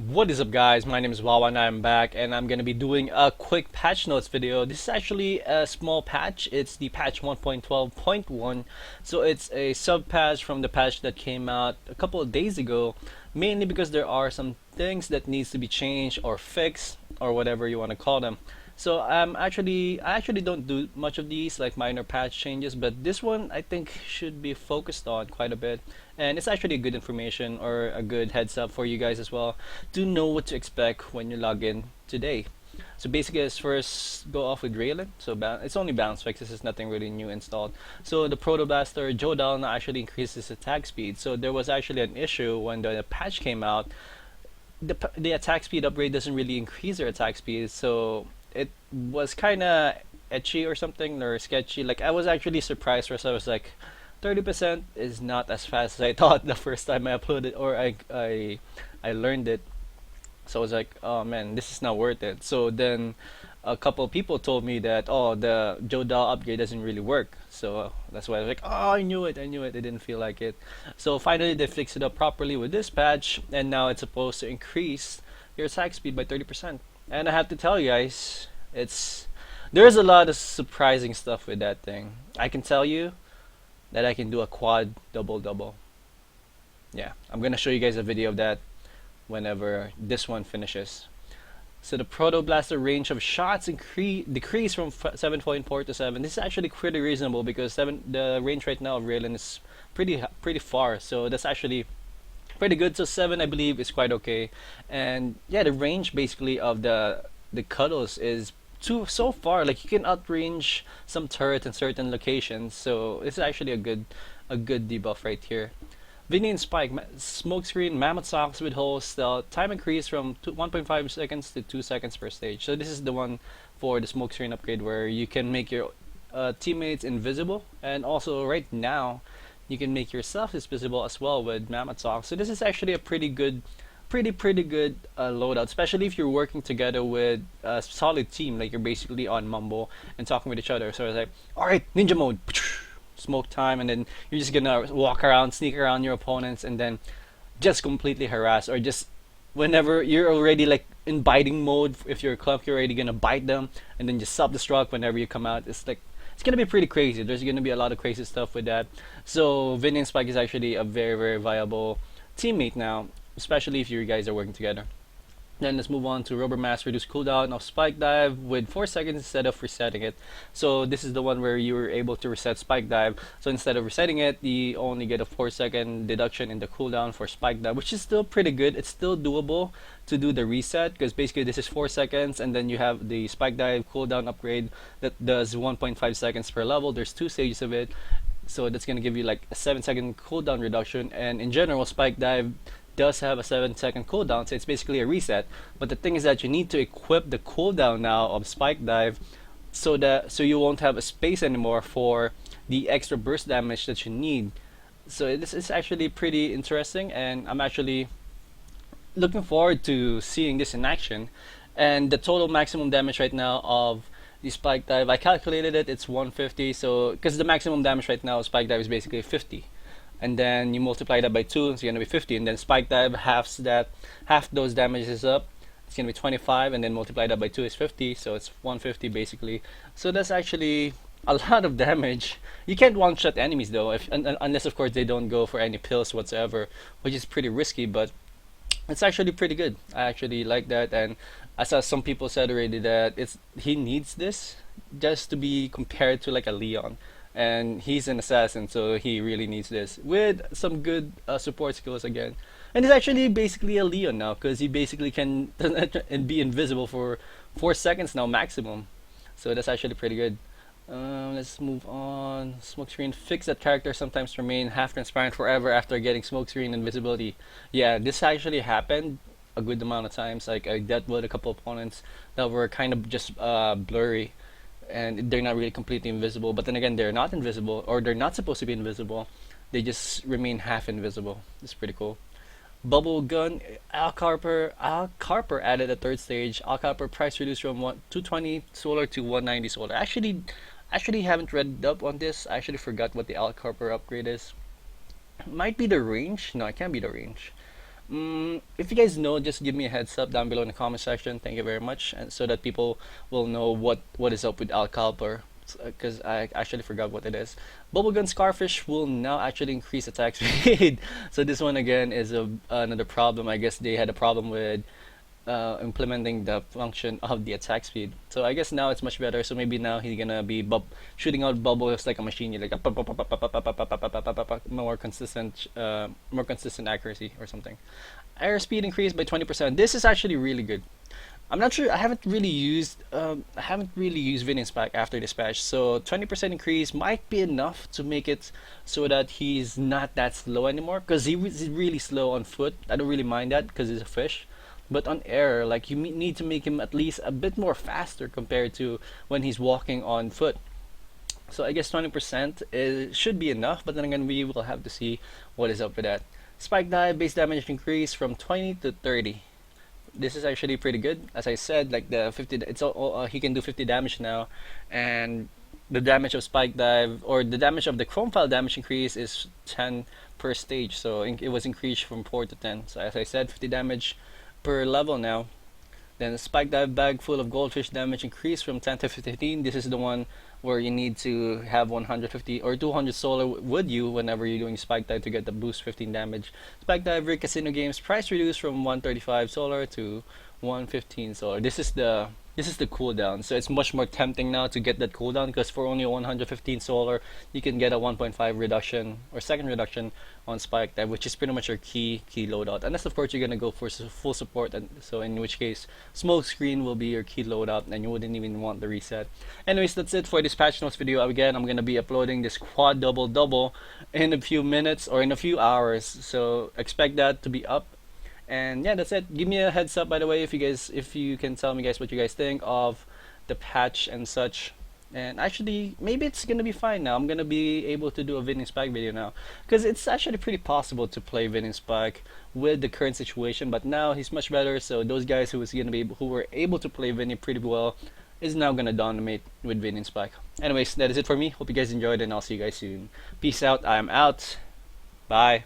What is up, guys? My name is Wawa and I'm back, and I'm gonna be doing a quick patch notes video. This is actually a small patch. It's the patch 1.12.1, so it's a sub patch from the patch that came out a couple of days ago, mainly because there are some things that needs to be changed or fixed or whatever you want to call them. So I actually don't do much of these like minor patch changes, but this one I think should be focused on quite a bit, and it's actually a good information or a good heads up for you guys as well to know what to expect when you log in today. So basically, let's first go off with Raylan. So it's only bounce fixes, is nothing really new installed. So the Proto Blaster Jodal now actually increases attack speed. So there was actually an issue when the patch came out. The attack speed upgrade doesn't really increase their attack speed, so it was kind of etchy or something or sketchy. Like I was actually surprised first. I was like, 30% is not as fast as I thought the first time I uploaded or I learned it. So I was like, oh man, this is not worth it. So then a couple people told me that, oh, the Jodal upgrade doesn't really work. So that's why I was like, oh, I knew it. I didn't feel like it. So finally they fixed it up properly with this patch, and now it's supposed to increase your attack speed by 30%. And I have to tell you guys, there's a lot of surprising stuff with that thing. I can tell you that I can do a quad double. Yeah, I'm gonna show you guys a video of that whenever this one finishes. So the Proto Blaster range of shots decreased from 7.4 to 7. This is actually pretty reasonable because the range right now of Raylan is pretty far. So that's actually pretty good. So 7 I believe is quite okay. And yeah, the range basically of the cuddles is so far. Like you can outrange some turret in certain locations. So it's actually a good debuff right here. Vinnie and Spike, Smokescreen, Mammoth Socks with holes, stealth, time increase from 1.5 seconds to 2 seconds per stage. So this is the one for the Smokescreen upgrade where you can make your teammates invisible, and also right now you can make yourself invisible as well with Mammoth Socks. So this is actually a pretty good loadout, especially if you're working together with a solid team, like you're basically on Mumble and talking with each other. So it's like, alright, ninja mode, smoke time, and then you're just gonna walk around, sneak around your opponents, and then just completely harass, or just whenever you're already like in biting mode, if you're a clump, you're already gonna bite them, and then just self-destruct whenever you come out. It's like, it's gonna be pretty crazy. There's gonna be a lot of crazy stuff with that. So Vinny and Spike is actually a very viable teammate now, especially if you guys are working together. Then let's move on to Rubber Mask, reduce cooldown of Spike Dive with 4 seconds instead of resetting it. So this is the one where you were able to reset Spike Dive. So instead of resetting it, you only get a 4-second deduction in the cooldown for Spike Dive, which is still pretty good. It's still doable to do the reset because basically this is 4 seconds, and then you have the Spike Dive cooldown upgrade that does 1.5 seconds per level. There's 2 stages of it. So that's going to give you like a 7-second cooldown reduction, and in general Spike Dive does have a 7-second cooldown, so it's basically a reset. But the thing is that you need to equip the cooldown now of Spike Dive so you won't have a space anymore for the extra burst damage that you need. So this is actually pretty interesting, and I'm actually looking forward to seeing this in action. And the total maximum damage right now of the Spike Dive, I calculated it, it's 150. So because the maximum damage right now of Spike Dive is basically 50, and then you multiply that by 2, it's gonna be 50, and then Spike Dive half those damages up, it's gonna be 25, and then multiply that by 2 is 50, so it's 150 basically. So that's actually a lot of damage. You can't one-shot enemies though, unless of course they don't go for any pills whatsoever, which is pretty risky, but it's actually pretty good. I actually like that, and I saw some people said already that he needs this just to be compared to like a Leon, and he's an assassin, so he really needs this with some good support skills again. And it's actually basically a Leon now because he basically can and be invisible for 4 seconds now maximum. So that's actually pretty good. Let's move on. Smokescreen, fix that character sometimes remain half transparent forever after getting smokescreen invisibility. Yeah, this actually happened a good amount of times. Like I dealt with a couple opponents that were kind of just blurry, and they're not really completely invisible, but then again they're not invisible, or they're not supposed to be invisible, they just remain half invisible. It's pretty cool. Bubble Gun, Al Carper added a 3rd stage. Al Carper price reduced from 220 solar to 190 solar. Actually haven't read up on this. I actually forgot what the Al Carper upgrade is. Might be the range. No, it can't be the range. If you guys know, just give me a heads up down below in the comment section. Thank you very much, and so that people will know what is up with Alcalper, because I actually forgot what it is. Bubblegum Scarfish will now actually increase attack speed. So this one again is another problem. I guess they had a problem with implementing the function of the attack speed. So I guess now it's much better. So maybe now he's gonna be shooting out bubbles like a machine, like a more consistent accuracy or something. Air speed increased by 20%. This is actually really good. I'm not sure. I haven't really used Vinnie's pack after this patch. So 20% increase might be enough to make it so that he's not that slow anymore. Because he's really slow on foot. I don't really mind that because he's a fish. But on air, like you need to make him at least a bit more faster compared to when he's walking on foot. So I guess 20% should be enough. But then again, we will have to see what is up with that. Spike dive base damage increase from 20 to 30. This is actually pretty good. As I said, like the 50, he can do 50 damage now, and the damage of spike dive or the damage of the chrome file damage increase is 10 per stage. So it was increased from 4 to 10. So as I said, 50 damage per level now. Then the spike dive bag full of goldfish damage increase from 10 to 15. This is the one where you need to have 150 or 200 solar with you whenever you're doing spike dive to get the boost 15 damage. Spike dive Rick Casino Games price reduced from 135 solar to 115 solar. This is the cooldown, so it's much more tempting now to get that cooldown because for only 115 solar, you can get a 1.5 reduction or second reduction on spike dive, which is pretty much your key loadout. Unless of course you're gonna go for full support, and so in which case smoke screen will be your key loadout, and you wouldn't even want the reset. Anyways, that's it for this patch notes video. Again, I'm gonna be uploading this quad double in a few minutes or in a few hours, so expect that to be up. And yeah, that's it. Give me a heads up, by the way, if you can tell me guys what you guys think of the patch and such. And actually, maybe it's gonna be fine now. I'm gonna be able to do a Vinnie Spike video now, because it's actually pretty possible to play Vinnie Spike with the current situation. But now he's much better, so those guys who were able to play Vinnie pretty well is now gonna dominate with Vinnie Spike. Anyways, that is it for me. Hope you guys enjoyed, and I'll see you guys soon. Peace out. I'm out. Bye.